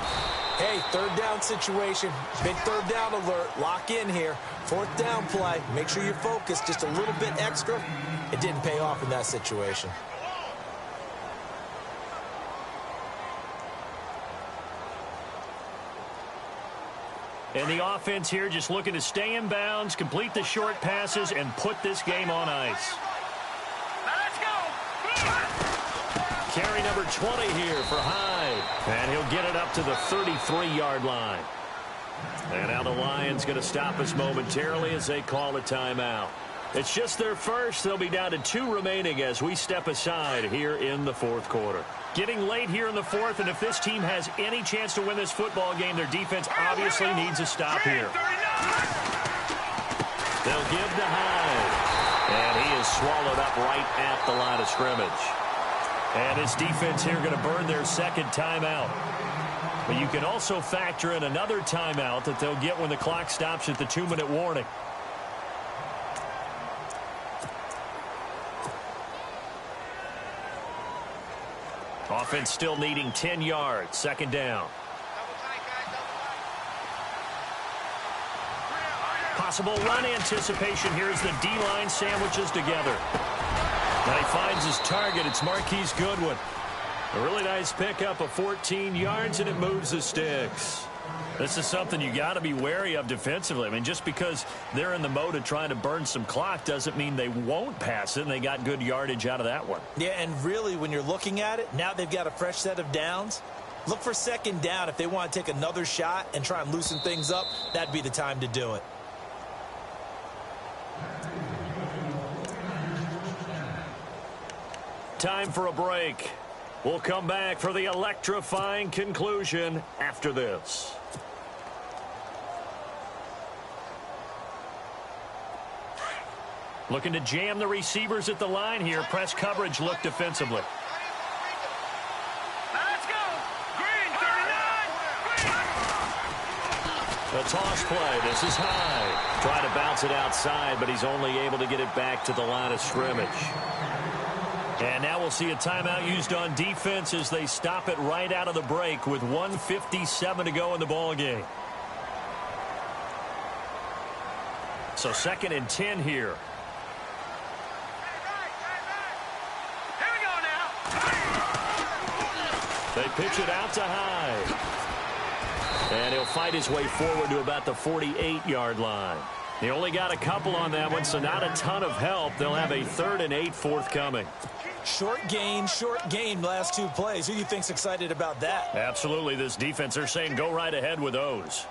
hey, 3rd down situation, big 3rd down alert, lock in here, 4th down play, make sure you're focused just a little bit extra. It didn't pay off in that situation. And the offense here just looking to stay in bounds, complete the short passes, and put this game on ice. Let's go. Carry number 20 here for Hyde. And he'll get it up to the 33-yard line. And now the Lions going to stop us momentarily as they call a timeout. It's just their first. They'll be down to 2 remaining as we step aside here in the 4th quarter. Getting late here in the 4th, and if this team has any chance to win this football game, their defense obviously needs a stop here. They'll give to Hyde. And he is swallowed up right at the line of scrimmage. And his defense here going to burn their 2nd timeout. But you can also factor in another timeout that they'll get when the clock stops at the 2-minute warning. Offense still needing 10 yards. 2nd down. Possible run anticipation here as the D-line sandwiches together. Now he finds his target. It's Marquise Goodwin. A really nice pickup of 14 yards, and it moves the sticks. This is something you got to be wary of defensively. I mean, just because they're in the mode of trying to burn some clock doesn't mean they won't pass it, and they got good yardage out of that one. Yeah, and really, when you're looking at it, now they've got a fresh set of downs. Look for 2nd down. If they want to take another shot and try and loosen things up, that'd be the time to do it. Time for a break. We'll come back for the electrifying conclusion after this. Looking to jam the receivers at the line here. Press coverage look defensively. Let's go. Green, 39. A toss play. This is high. Trying to bounce it outside, but he's only able to get it back to the line of scrimmage. And now we'll see a timeout used on defense as they stop it right out of the break with 1:57 to go in the ball game. So 2nd and 10 here. Here we go now. They pitch it out to Hyde. And he'll fight his way forward to about the 48-yard line. He only got a couple on that one, so not a ton of help. They'll have a 3rd and 8 forthcoming. Short gain last 2 plays. Who do you think's excited about that? Absolutely. This defense, they're saying go right ahead with those.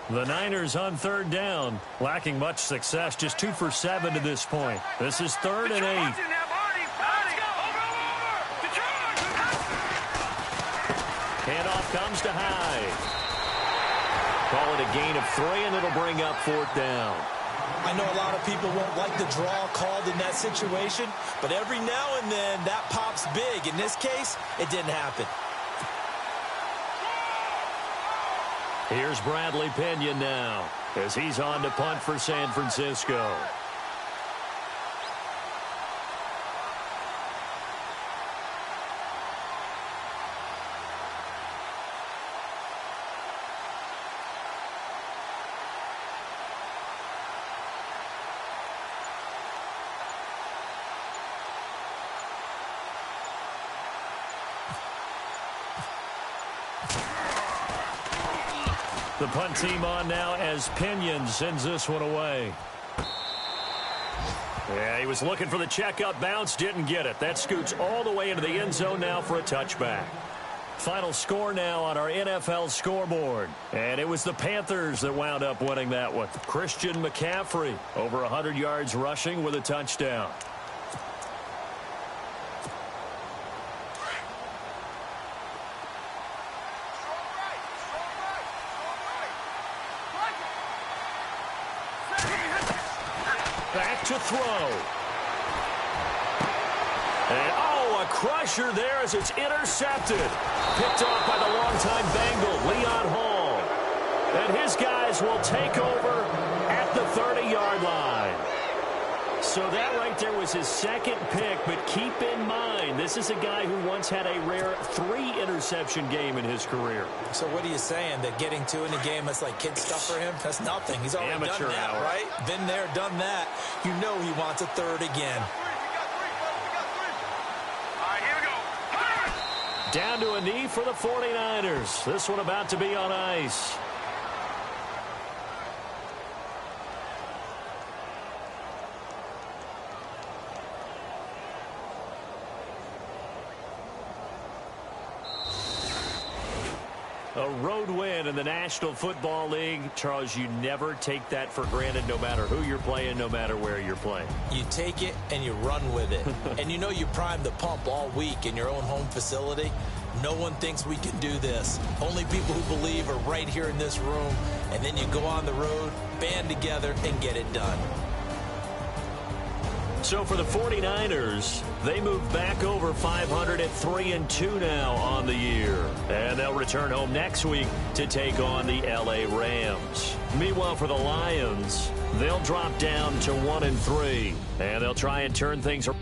The Niners on 3rd down, lacking much success, just 2 for 7 to this point. This is 3rd and 8. Handoff comes to Hyde. Call it a gain of 3, and it'll bring up 4th down. I know a lot of people won't like the draw called in that situation, but every now and then that pops big. In this case, it didn't happen. Here's Bradley Pinion now as he's on to punt for San Francisco. The punt team on now as Pinion sends this one away. Yeah, he was looking for the checkup bounce, didn't get it. That scoots all the way into the end zone now for a touchback. Final score now on our NFL scoreboard. And it was the Panthers that wound up winning that one. Christian McCaffrey, over 100 yards rushing with a touchdown. Back to throw. And, a crusher there as it's intercepted. Picked off by the longtime Bengal, Leon Hall. And his guys will take over at the 30-yard line. So that right there was his 2nd pick, but keep in mind, this is a guy who once had a rare 3-interception game in his career. So what are you saying, that getting 2 in a game, that's like kid stuff for him? That's nothing. He's already Amateur done that, hour. right? Been there, done that. You know he wants a 3rd again. All right, here we go. Down to a knee for the 49ers. This one about to be on ice. A road win in the National Football League. Charles, you never take that for granted no matter who you're playing, no matter where you're playing. You take it and you run with it. And you know you primed the pump all week in your own home facility. No one thinks we can do this. Only people who believe are right here in this room. And then you go on the road, band together, and get it done. So for the 49ers, they move back over 500 at 3-2 now on the year. And they'll return home next week to take on the LA Rams. Meanwhile, for the Lions, they'll drop down to 1-3. And they'll try and turn things around.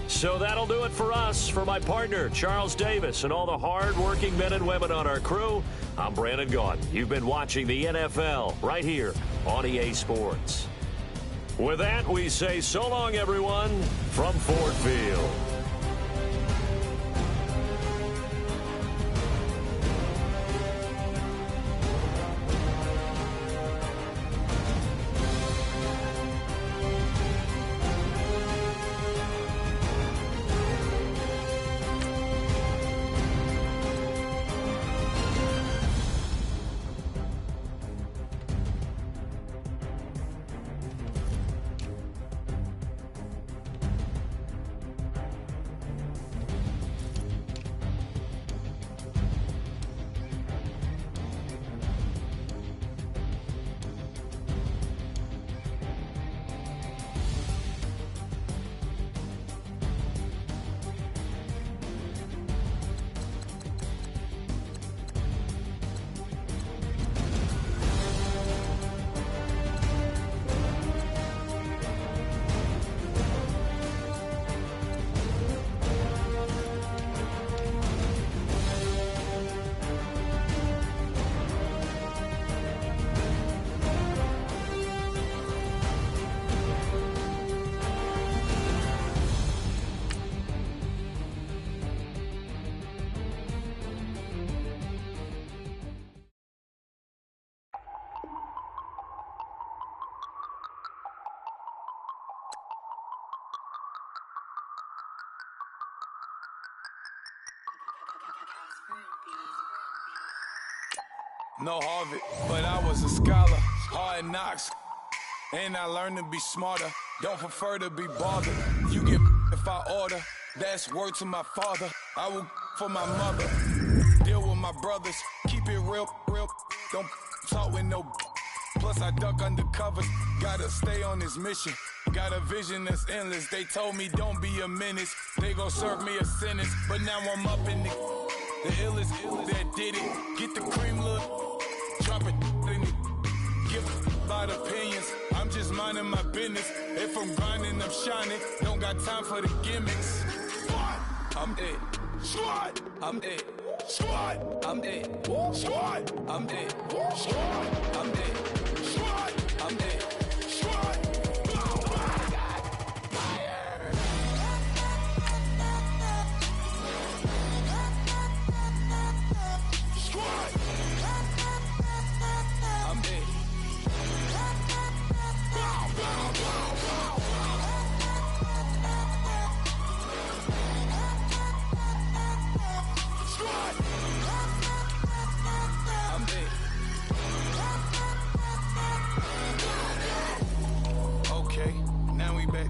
So that'll do it for us. For my partner, Charles Davis, and all the hard-working men and women on our crew, I'm Brandon Gaudin. You've been watching the NFL right here on EA Sports. With that, we say so long, everyone, from Ford Field. No Harvard, but I was a scholar. Hard knocks, and I learned to be smarter. Don't prefer to be bothered. You get if I order. That's word to my father. I will for my mother. Deal with my brothers. Keep it real. Don't talk with no. Plus I duck undercovers. Gotta stay on this mission. Got a vision that's endless. They told me don't be a menace. They gon' serve me a sentence. But now I'm up in the illest that did it. Get the cream look. Drop it in it. Give about opinions. I'm just minding my business. If I'm grinding, I'm shining. Don't got time for the gimmicks. I'm it. Squad. I'm it. Squad. I'm it. Squad. I'm it. Squad. I'm it. Squad. I'm it. Squad.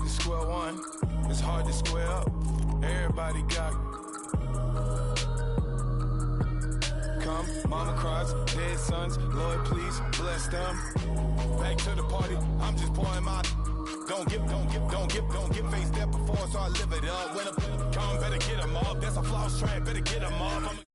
Square one, it's hard to square up. Everybody got come, mama cries, dead sons. Lord, please bless them. Back to the party, I'm just pouring my. Don't get faced that before, so I live it up. When a come, better get 'em up. That's a floss track, better get 'em up.